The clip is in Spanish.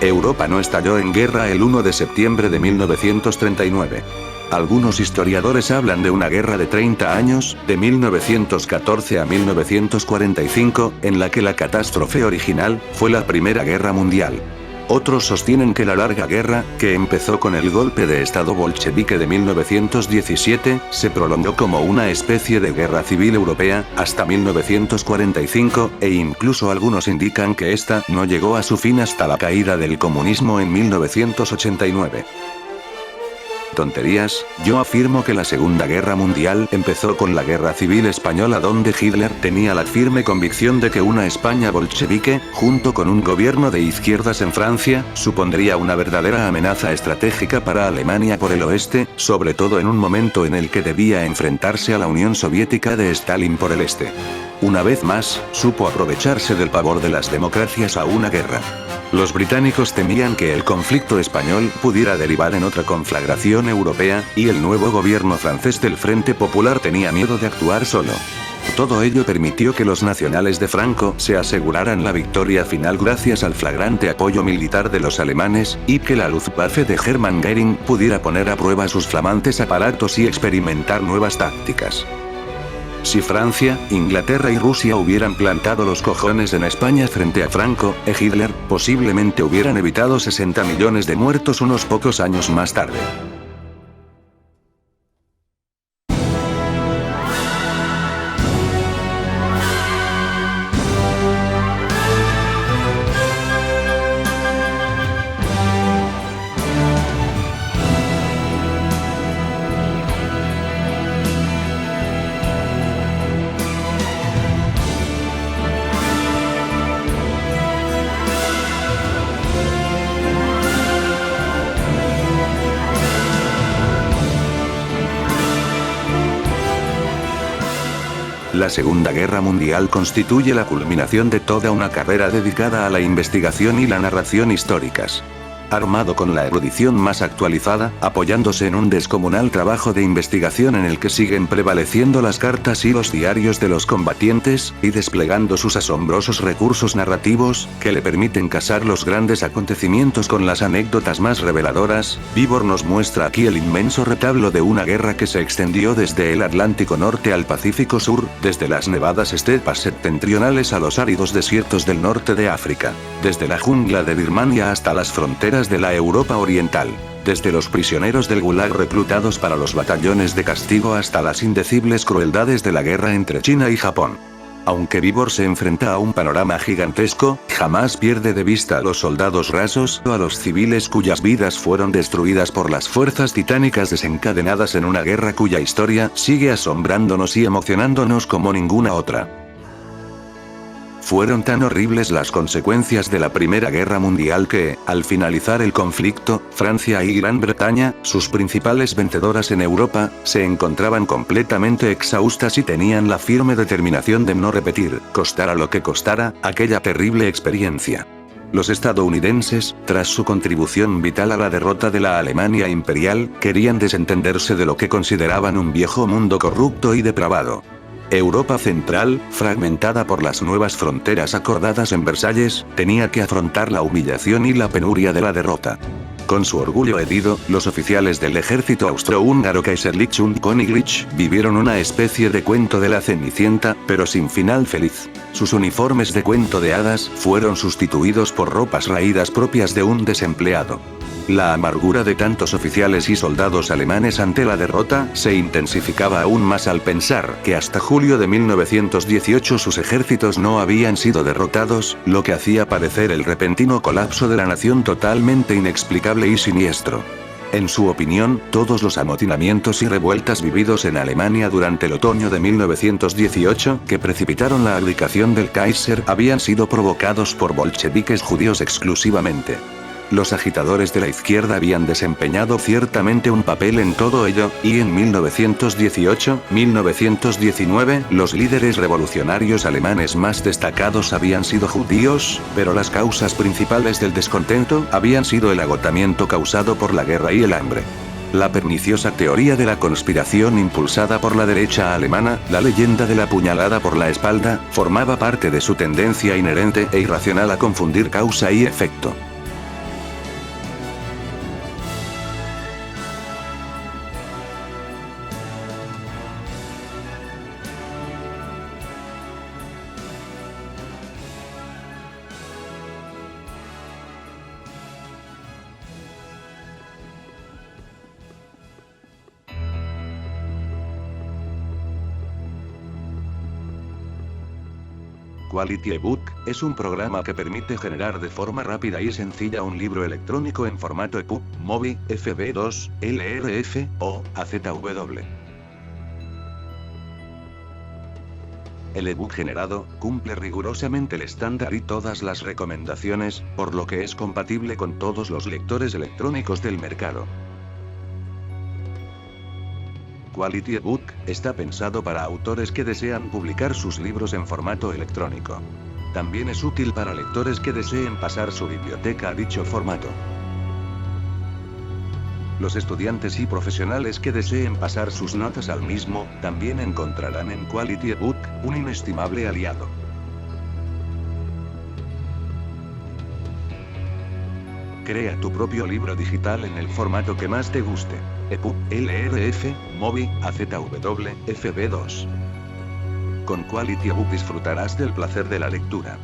Europa no estalló en guerra el 1 de septiembre de 1939. Algunos historiadores hablan de una guerra de 30 años, de 1914 a 1945, en la que la catástrofe original fue la Primera Guerra Mundial. Otros sostienen que la larga guerra, que empezó con el golpe de estado bolchevique de 1917, se prolongó como una especie de guerra civil europea, hasta 1945, e incluso algunos indican que esta no llegó a su fin hasta la caída del comunismo en 1989. Tonterías, yo afirmo que la Segunda Guerra Mundial empezó con la Guerra Civil Española, donde Hitler tenía la firme convicción de que una España bolchevique, junto con un gobierno de izquierdas en Francia, supondría una verdadera amenaza estratégica para Alemania por el oeste, sobre todo en un momento en el que debía enfrentarse a la Unión Soviética de Stalin por el este. Una vez más, supo aprovecharse del pavor de las democracias a una guerra. Los británicos temían que el conflicto español pudiera derivar en otra conflagración europea, y el nuevo gobierno francés del Frente Popular tenía miedo de actuar solo. Todo ello permitió que los nacionales de Franco se aseguraran la victoria final gracias al flagrante apoyo militar de los alemanes, y que la Luftwaffe de Hermann Göring pudiera poner a prueba sus flamantes aparatos y experimentar nuevas tácticas. Si Francia, Inglaterra y Rusia hubieran plantado los cojones en España frente a Franco e Hitler, posiblemente hubieran evitado 60 millones de muertos unos pocos años más tarde. La Segunda Guerra Mundial constituye la culminación de toda una carrera dedicada a la investigación y la narración históricas. Armado con la erudición más actualizada, apoyándose en un descomunal trabajo de investigación en el que siguen prevaleciendo las cartas y los diarios de los combatientes, y desplegando sus asombrosos recursos narrativos, que le permiten casar los grandes acontecimientos con las anécdotas más reveladoras, Vibor nos muestra aquí el inmenso retablo de una guerra que se extendió desde el Atlántico Norte al Pacífico Sur, desde las nevadas estepas septentrionales a los áridos desiertos del norte de África, desde la jungla de Birmania hasta las fronteras de la Europa Oriental, desde los prisioneros del Gulag reclutados para los batallones de castigo hasta las indecibles crueldades de la guerra entre China y Japón. Aunque Vibor se enfrenta a un panorama gigantesco, jamás pierde de vista a los soldados rasos o a los civiles cuyas vidas fueron destruidas por las fuerzas titánicas desencadenadas en una guerra cuya historia sigue asombrándonos y emocionándonos como ninguna otra. Fueron tan horribles las consecuencias de la Primera Guerra Mundial que, al finalizar el conflicto, Francia y Gran Bretaña, sus principales vencedoras en Europa, se encontraban completamente exhaustas y tenían la firme determinación de no repetir, costara lo que costara, aquella terrible experiencia. Los estadounidenses, tras su contribución vital a la derrota de la Alemania imperial, querían desentenderse de lo que consideraban un viejo mundo corrupto y depravado. Europa Central, fragmentada por las nuevas fronteras acordadas en Versalles, tenía que afrontar la humillación y la penuria de la derrota. Con su orgullo herido, los oficiales del ejército austrohúngaro Kaiserlich und Königlich vivieron una especie de cuento de la Cenicienta, pero sin final feliz. Sus uniformes de cuento de hadas fueron sustituidos por ropas raídas propias de un desempleado. La amargura de tantos oficiales y soldados alemanes ante la derrota se intensificaba aún más al pensar que hasta julio de 1918 sus ejércitos no habían sido derrotados, lo que hacía parecer el repentino colapso de la nación totalmente inexplicable y siniestro. En su opinión, todos los amotinamientos y revueltas vividos en Alemania durante el otoño de 1918, que precipitaron la abdicación del Kaiser, habían sido provocados por bolcheviques judíos exclusivamente. Los agitadores de la izquierda habían desempeñado ciertamente un papel en todo ello, y en 1918-1919, los líderes revolucionarios alemanes más destacados habían sido judíos, pero las causas principales del descontento habían sido el agotamiento causado por la guerra y el hambre. La perniciosa teoría de la conspiración impulsada por la derecha alemana, la leyenda de la puñalada por la espalda, formaba parte de su tendencia inherente e irracional a confundir causa y efecto. Quality ebook es un programa que permite generar de forma rápida y sencilla un libro electrónico en formato EPUB, MOBI, FB2, LRF o AZW. El ebook generado cumple rigurosamente el estándar y todas las recomendaciones, por lo que es compatible con todos los lectores electrónicos del mercado. Quality ebook está pensado para autores que desean publicar sus libros en formato electrónico. También es útil para lectores que deseen pasar su biblioteca a dicho formato. Los estudiantes y profesionales que deseen pasar sus notas al mismo, también encontrarán en Quality ebook un inestimable aliado. Crea tu propio libro digital en el formato que más te guste. EPUB, LRF, MOBI, AZW, FB2. Con Quality ebook disfrutarás del placer de la lectura.